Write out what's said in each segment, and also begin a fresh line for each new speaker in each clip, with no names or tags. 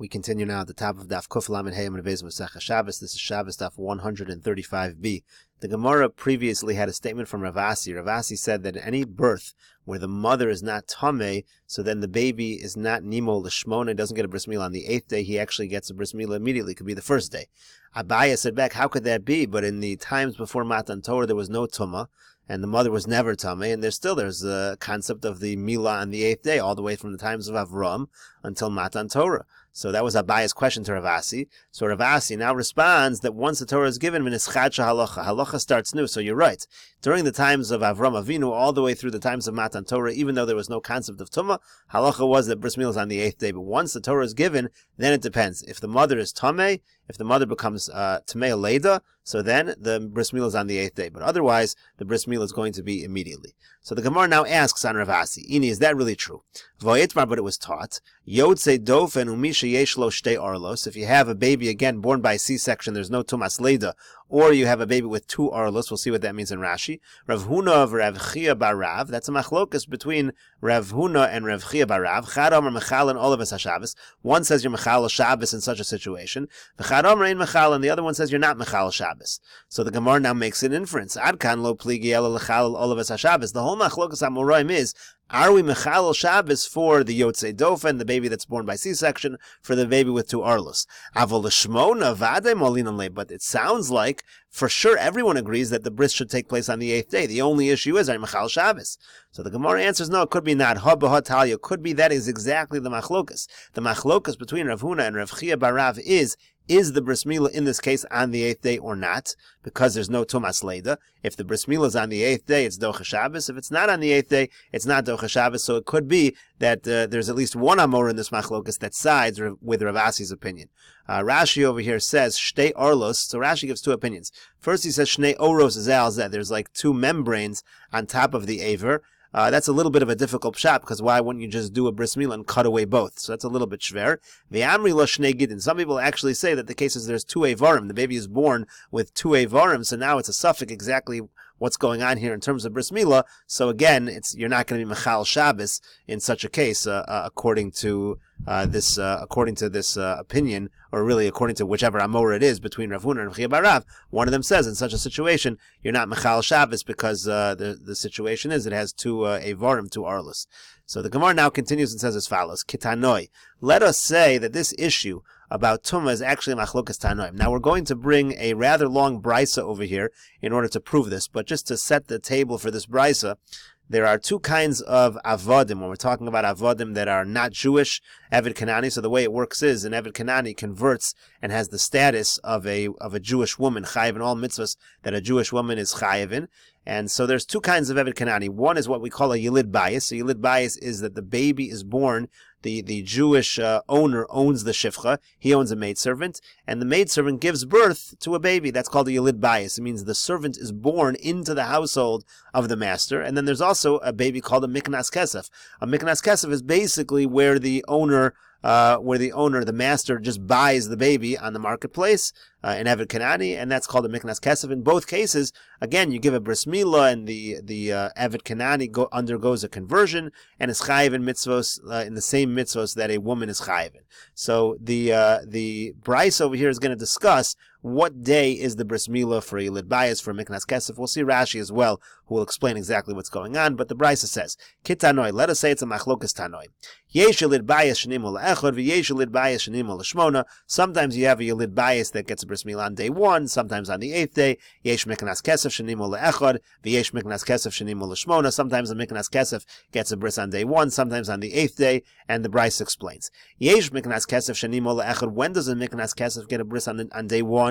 We continue now at the top of Daf Kuf Lamed Hey Amud Beis Meseches Shabbos. This is Shabbos Daf 135b. The Gemara previously had a statement from Rav Asi. Rav Asi said that any birth where the mother is not tameh, so then the baby is not nimo l'shmona, doesn't get a bris milah on the 8th day, he actually gets a bris milah immediately. It could be the first day. Abaya said back, how could that be? But in the times before Matan Torah, there was no tumah, and the mother was never tameh, and there's a concept of the milah on the 8th day, all the way from the times of Avram until Matan Torah. So that was Abaya's question to Rav Asi. So Rav Asi now responds that once the Torah is given, halacha starts new. So you're right. During the times of Avram Avinu, all the way through the times of Matan Torah, even though there was no concept of Tumah, halacha was that bris milah is on the 8th day. But once the Torah is given, then it depends. If the mother is tameh, if the mother becomes tameh leda, so then the bris milah is on the 8th day. But otherwise, the bris milah is going to be immediately. So the Gemara now asks on Rav Asi, Ini, is that really true? V'yitmar, but it was taught. Yotze dofen umisha yeshlo shtei arlos. If you have a baby, again, born by C-section, there's no tumas leda, or you have a baby with 2 arlos. We'll see what that means in Rashi. Rav Huna of Rav Chia bar Rav. That's a machlokas between Rav Huna and Rav Chia bar Rav. Chad Omer mechal and Olaves HaShabbos. One says you're mechal Shabbos in such a situation. V'chad Omer ein mechal, and the other one says you're not mechal Shabbos. So the Gemara now makes an inference. Ad kan lo pligi ela lechal Olaves HaShabbos. The whole machlokas HaMoraim is, are we mechal Shabbos for the Yotzei Dofen, the baby that's born by C-section, for the baby with 2 arlos? Avol l'shmona v'adei molinan le. But it sounds like, for sure, everyone agrees that the bris should take place on the 8th day. The only issue is, are you mechal Shabbos? So the Gemara answers, no, it could be not. Ha b'ha talya, could be that is exactly the machlokas. The machlokas between Rav Huna and Rav Chia bar Rav is the bris milah in this case on the 8th day or not? Because there's no tumas leda. If the bris milah is on the 8th day, it's docha Shabbos. If it's not on the 8th day, it's not docha Shabbos. So it could be that there's at least one amor in this machlokas that sides with Rav Asi's opinion. Rashi over here says shtei orlos. So Rashi gives 2 opinions. First he says shnei oros zal zeh. There's like 2 membranes on top of the aver. That's a little bit of a difficult pshat, because why wouldn't you just do a bris milah and cut away both? So that's a little bit shver. Ve'amri lo shnei gidin. Some people actually say that the case is there's 2 avarim. The baby is born with 2 avarim, so now it's a suffix exactly what's going on here in terms of bris milah. So again, you're not going to be mechal Shabbos in such a case, according to this opinion, or really according to whichever amor it is between Rav Huna and Rav Chia bar Rav. One of them says in such a situation you're not mechal Shabbos because the situation is it has 2 avarim, 2 arlos. So the Gemara now continues and says as follows: Kitanoi. Let us say that this issue about Tumah is actually machlokas tanoim. Now we're going to bring a rather long brisa over here in order to prove this, but just to set the table for this brisa, there are 2 kinds of avodim. When we're talking about avodim that are not Jewish, Eved Kanani. So the way it works is an Eved Kanani converts and has the status of a Jewish woman, chayiv in all mitzvahs that a Jewish woman is chayiv in. And so there's 2 kinds of Eved Kanani. One is what we call a Yilid Bayis. So Yilid Bayis is that the baby is born, the Jewish owner owns the shifcha, he owns a maidservant, and the maidservant gives birth to a baby. That's called a Yilid Bayis. It means the servant is born into the household of the master. And then there's also a baby called a Miknas Kesef. A Miknas Kesef is basically where the master just buys the baby on the marketplace in Eved Kanani, and that's called a Miknas Kesef. In both cases, again, you give a bris milah, and the Eved Kanani undergoes a conversion and is chayiv in mitzvos, in the same mitzvos that a woman is chayiv in. So the Bryce over here is going to discuss what day is the bris milah for a Yilid Bayis, for a Miknas Kesef. We'll see Rashi as well, who will explain exactly what's going on. But the Brisa says, Kitanoi, let us say it's a machlokas tanoi. Yesh Yilid Bayis shenimu le'echad, v'yesh Yilid Bayis shenimu l'shmona. Sometimes you have a Yilid Bayis that gets a bris milah on day 1, sometimes on the 8th day. Yesh Miknas Kesef shenimu le'echad, v'yesh Miknas Kesef shenimu l'shmona. Sometimes a Miknas Kesef gets a bris on day 1, sometimes on the 8th day. And the Brisa explains, Yesh Miknas Kesef shenimu le'echad. When does a Miknas Kesef get a bris on day 1?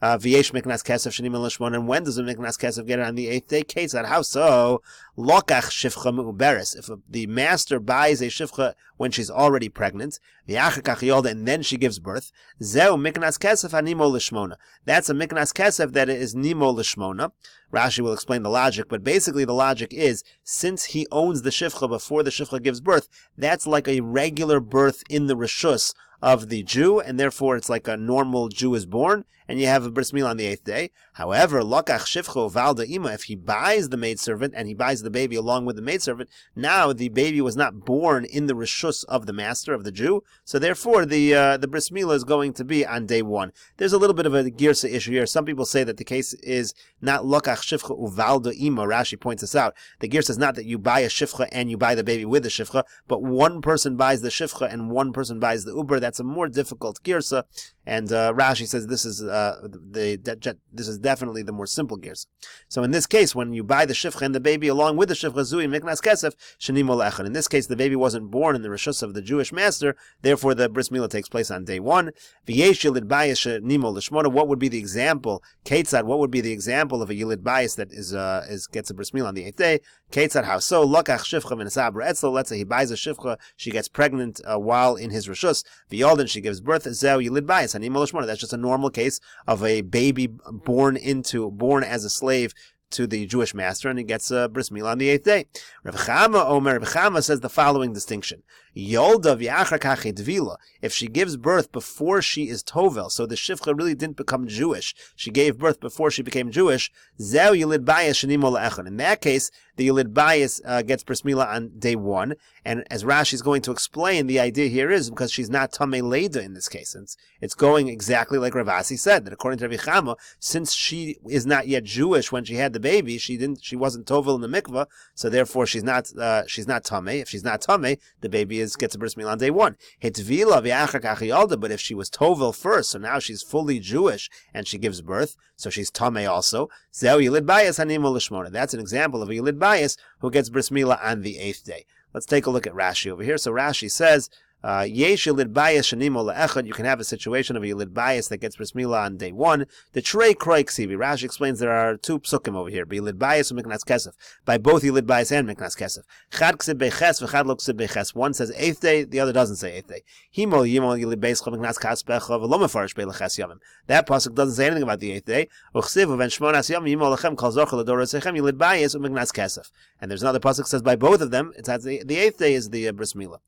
V'yesh Miknas Kesef shenimu l'shmona. And when does a Miknas Kesef get it on the 8th day? Case how so? Lokach shifcha me'uberes. If the master buys a shifcha when she's already pregnant, and then she gives birth, zeu miknas kesef animo lishmona. That's a miknas kesef that is nimo lishmona. Rashi will explain the logic, but basically the logic is, since he owns the shifcha before the shifcha gives birth, that's like a regular birth in the reshus of the Jew, and therefore it's like a normal Jew is born, and you have a bris milah on the 8th day. However, lokach shivcha uvalda ima, if he buys the maidservant and he buys the baby along with the maidservant, now the baby was not born in the rishus of the master, of the Jew, so therefore the bris milah is going to be on day 1. There's a little bit of a girsa issue here. Some people say that the case is not lokach shivcha uvalda ima. Rashi points this out. The girsa is not that you buy a shivcha and you buy the baby with the shivcha, but one person buys the shivcha and one person buys the uber. That's a more difficult girsa, and Rashi says this is definitely the more simple girsa. So in this case, when you buy the shivcha and the baby along with the shivcha, zui miknas kesef shenimol echad. In this case, the baby wasn't born in the rishus of the Jewish master, therefore the bris milah takes place on day 1. V'yesh yilid bayis shenimol l'shmona. What would be the example? Ketzad. What would be the example of a yilid bayis that is gets a bris milah on the 8th day? Ketzad, how so? Lokach shivcha v'nesabra etzlo. Let's say he buys a shivcha, she gets pregnant while in his rishus. V'yolden, she gives birth. Zeu yilid bayis hanimol l'shmona. That's just a normal case of a baby born as a slave to the Jewish master, and he gets a bris milah on the 8th day. Rav Chama says the following distinction: Yolda v'achar kach dvila. If she gives birth before she is tovel, so the shivcha really didn't become Jewish, she gave birth before she became Jewish. Zeu yilid bayis shenimol le'echad. In that case, the yilid bayis gets bris milah on day 1, and as Rashi is going to explain, the idea here is because she's not tamei leida in this case. It's going exactly like Rav Asi said, that according to Rav Chama, since she is not yet Jewish when she had the baby, she wasn't tovel in the mikvah, so therefore she's not tamei. If she's not tamei, the baby gets a bris milah on day 1. Hitvila v'achar kach yolda. But if she was tovel first, so now she's fully Jewish and she gives birth, so she's tamei also. Zeu yilid bayis hanimol l'shmona. That's an example of a yilid bayis who gets bris milah on the 8th day. Let's take a look at Rashi over here. So Rashi says, Yesh yilid bayis shenimol le'echad. You can have a situation of a yilid bayis that gets bris milah on day 1. The trei kroi ksivi. Rashi explains there are 2 psukim over here. By yilid bayis and miknas kesef. By both yilid bayis and miknas kesef. Chad ksib beches v'chad lo ksib beches. One says 8th day, the other doesn't say 8th day. Himol yimol yilid bayis chav miknas kaspecha v'lo mefarish be'leches yamim. That pasuk doesn't say anything about the 8th day. Uchsiv uven shmonas yamim yimol lechem kol zochel adorosechem yilid bayis u'miknas kesef. And there's another pasuk that says by both of them, it's at the 8th day is the bris milah.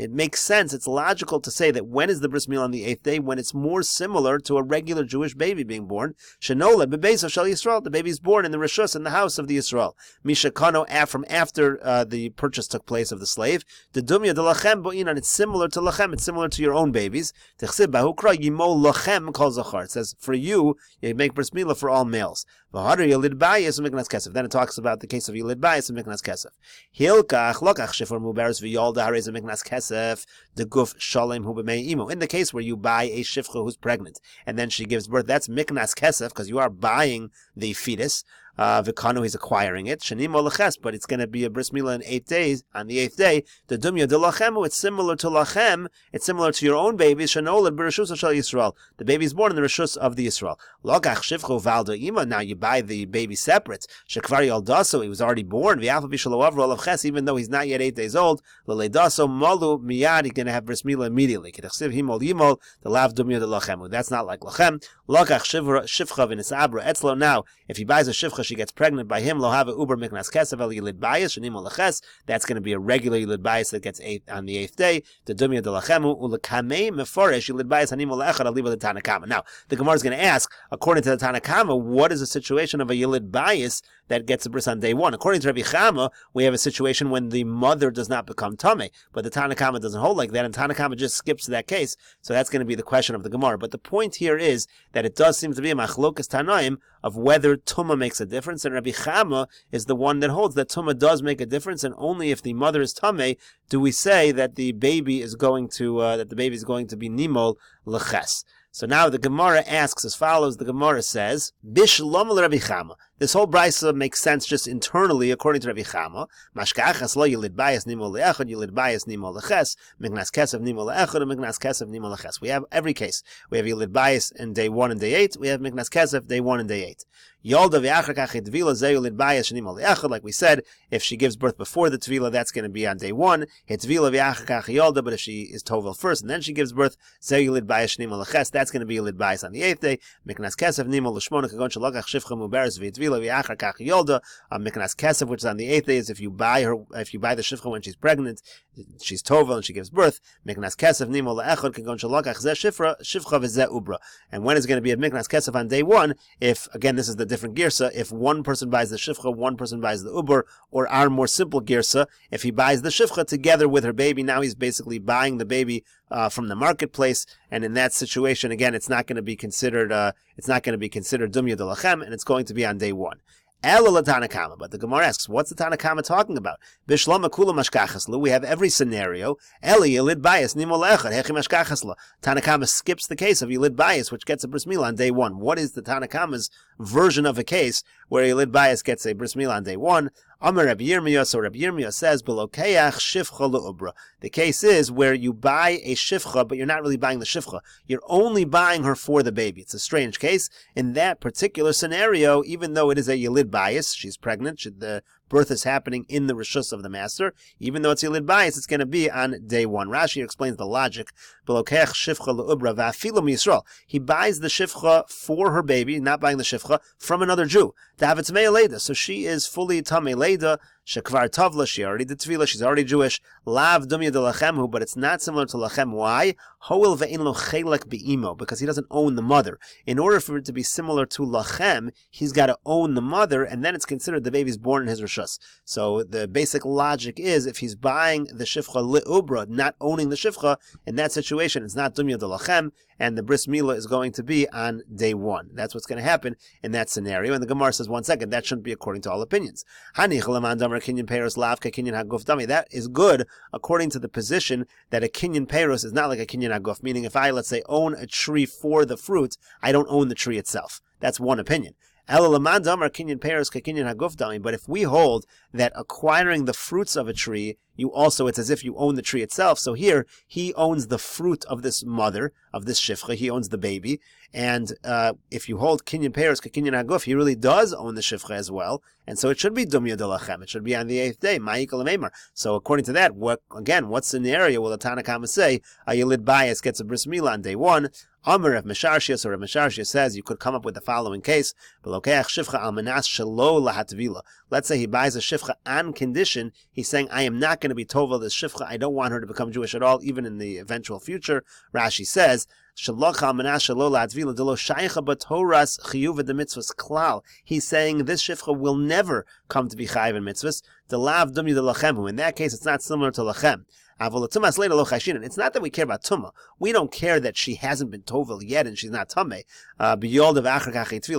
It makes sense, it's logical to say that when is the bris milah on the 8th day? When it's more similar to a regular Jewish baby being born. Shenola bebeis shel Yisrael. The baby is born in the rishus, in the house of the Yisrael. Misha kano, from after the purchase took place of the slave. The dumya de lachem bo'inan. It's similar to lachem. It's similar to your own babies. Techsib bahukra yimol lachem kol zachar. It says for you make bris milah for all males. V'hadar yilid bayis u'miknas kesef. Then it talks about the case of yilid bayis and miknas kesef. Hilkach lokach shifur muberes v'yolda harei miknas kesef. The guf shalem hu b'mei imo. In the case where you buy a shifcha who's pregnant and then she gives birth, that's miknas kesef because you are buying the fetus. V'kanu, he's acquiring it. Shenimo leches, but it's going to be a bris milah in 8 days. On the 8th day, the dumya de lachemu. It's similar to lachem. It's similar to your own baby. Shenolad b'rishus shel Yisrael. The baby is born in the rishus of the Yisrael. Lokach shivchu valda ima. Now you buy the baby separate. Shekvar yaldaso. He was already born. V'afav b'shalovav olav ches. Even though he's not yet 8 days old. L'leidaso malu miyad. He's going to have bris milah immediately. Kedachsiv himol yimol. The lav dumya de lachemu. That's not like lachem. Lokach shivcha v'nisabra etzlo. Now, if he buys a shivcha, she gets pregnant by him. Lo have a uber miknas kesef el yilid bayis shenimo leches. That's going to be a regular yilid bayis that gets on the 8th day. The dumya de lachemu ulekamei meforesh yilid bayis hanimo leechad aliva the Tanakama. Now the Gemara is going to ask, according to the Tanakama, what is the situation of a yilid bayis that gets a bris on day 1? According to Rabbi Chama, we have a situation when the mother does not become tamei, but the Tanakama doesn't hold like that, and Tanakama just skips that case. So that's going to be the question of the Gemara. But the point here is that it does seem to be a machlokas tanaim of whether tumah makes a difference, and Rabbi Chama is the one that holds that tumah does make a difference, and only if the mother is tamei do we say that the baby is going to be nimol leches. So now the Gemara asks as follows. The Gemara says, Bishlom Rabbi Chama. This whole brisa makes sense just internally, according to Rabbi Chama. Mashkachas lo yilid bayis nimol leechad, yilid bayis nimol leches, miknas kesef nimol leechad, and miknas kesef nimol leches. We have every case. We have yilid bayis in day 1 and day 8. We have miknas kesef day 1 and day 8. Like we said, if she gives birth before the tvila, that's going to be on day 1. But if she is tovel first and then she gives birth, that's going to be yilid bayis on the 8th day. Miknas kesef, which is on the 8th day, is if you buy the shifcha when she's pregnant, she's tovel and she gives birth. Miknas kesef nimo le'echad kagon shalokach zeh shifcha v'zeh ubra. And when is going to be a miknas kesef on day 1? If, again, this is the different girsa, if one person buys the shifcha, one person buys the uber, or our more simple girsa, if he buys the shifcha together with her baby, now he's basically buying the baby from the marketplace, and in that situation, again, it's not going to be considered dumya de lachem, and it's going to be on day 1. Ela Tanakama, but the Gemara asks, what's the Tanakama talking about? Bishlama kula mashkachaslu. We have every scenario. Eli yilid bayis nimol echad hechi mashkachasla. Tanakama skips the case of yilid bayis, which gets a bris milah on day 1. What is the Tanakama's version of a case where yilid bayis gets a bris milah on day 1? Amar Rabbi Yirmiyah, so Rabbi Yirmiyah says, Belokeach shifcha le'ubra. The case is where you buy a shifcha, but you're not really buying the shifcha. You're only buying her for the baby. It's a strange case. In that particular scenario, even though it is a yilid bayis, she's pregnant, the birth is happening in the rishus of the master, even though it's yilid bayis, it's going to be on day 1. Rashi explains the logic. Belokeach shifcha le'ubra va'afilu miyisrael. He buys the shifcha for her baby, not buying the shifcha, from another Jew. David's me'eleda, so she is fully tamei leda. Shekvar tavla, she already did tvila, she's already Jewish. Lav dumya de lachemhu, but it's not similar to lachem. Why? Hoil ve'in lo chelek be'imo, because he doesn't own the mother. In order for it to be similar to lachem, he's got to own the mother, and then it's considered the baby's born in his rishus. So the basic logic is, if he's buying the shifcha li'ubra, not owning the shifcha, in that situation, it's not dumya de lachem, and the bris milah is going to be on day 1. That's what's going to happen in that scenario. And the Gemara says, 1 second, that shouldn't be according to all opinions. That is good according to the position that a kinyan peros is not like a kinyan haguf, meaning if I, let's say, own a tree for the fruit, I don't own the tree itself. That's one opinion. But if we hold that acquiring the fruits of a tree, it's as if you own the tree itself. So here, he owns the fruit of this mother, of this shifcha, he owns the baby. And if you hold kinyan peros kinyan haguf, he really does own the shifcha as well. And so it should be dumya de lachem. It should be on the 8th day. Ma'ikal meimar. So according to that, what scenario will the Tanakama say a yilid bayis gets a bris milah on day 1? Amar of Mesharshias, or Mesharshias says you could come up with the following case. Let's say he buys a shifcha on condition. He's saying, I am not going to be tovel this shifcha. I don't want her to become Jewish at all, even in the eventual future. Rashi says, he's saying this shifcha will never come to be chayiv in mitzvahs. In that case, it's not similar to lachem. It's not that we care about tumah. We don't care that she hasn't been tovel yet and she's not tameh.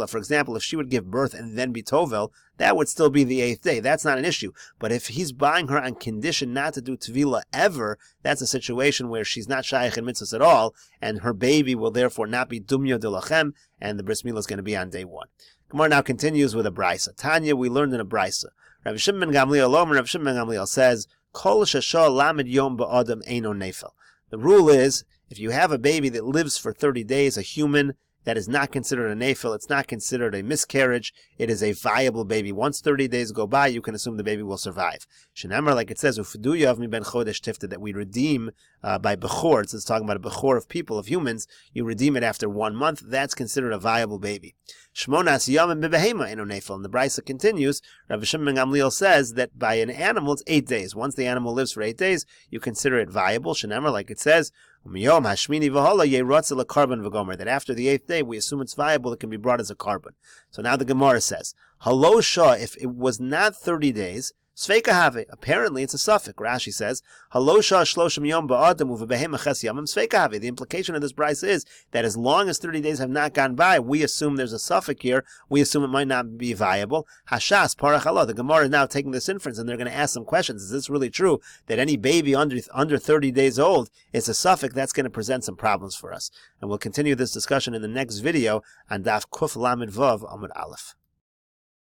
For example, if she would give birth and then be tovel, that would still be the 8th day. That's not an issue. But if he's buying her on condition not to do tvila ever, that's a situation where she's not shaykh in mitzvahs at all, and her baby will therefore not be dumya de lachem, and the bris milah is going to be on day 1. Gemara now continues with a brisa. Tanya, we learned in a brisa. Rav Shimon ben Gamliel says, Kol sheshah lamed yom ba'adam eino nefel. The rule is, if you have a baby that lives for 30 days, a human, that is not considered a nefel, it's not considered a miscarriage, it is a viable baby. Once 30 days go by, you can assume the baby will survive. Shenamar, like it says, Ufuduyav mi ben chodesh tifta, that we redeem by bechor. It's talking about a bechor of people, of humans. You redeem it after 1 month. That's considered a viable baby. Shmonas yamim bebehema eno nefel. And the brisa continues. Rav Shimon ben Gamliel says that by an animal, it's 8 days. Once the animal lives for 8 days, you consider it viable. Shenamar, like it says, that after the 8th day, we assume it's viable, it can be brought as a carbon. So now the Gemara says, Halosha, if it was not 30 days, Sveika have. Apparently it's a suffix. Rashi says, Halosha shloshim yom ba'adam uvebehem ches yamim sveika have. The implication of this brisa is that as long as 30 days have not gone by, we assume there's a suffix here. We assume it might not be viable. Hashas parach Allah. The Gemara is now taking this inference, and they're going to ask some questions. Is this really true that any baby under 30 days old is a suffix? That's going to present some problems for us. And we'll continue this discussion in the next video on Daf Kuf Lamed Vav Amud Aleph.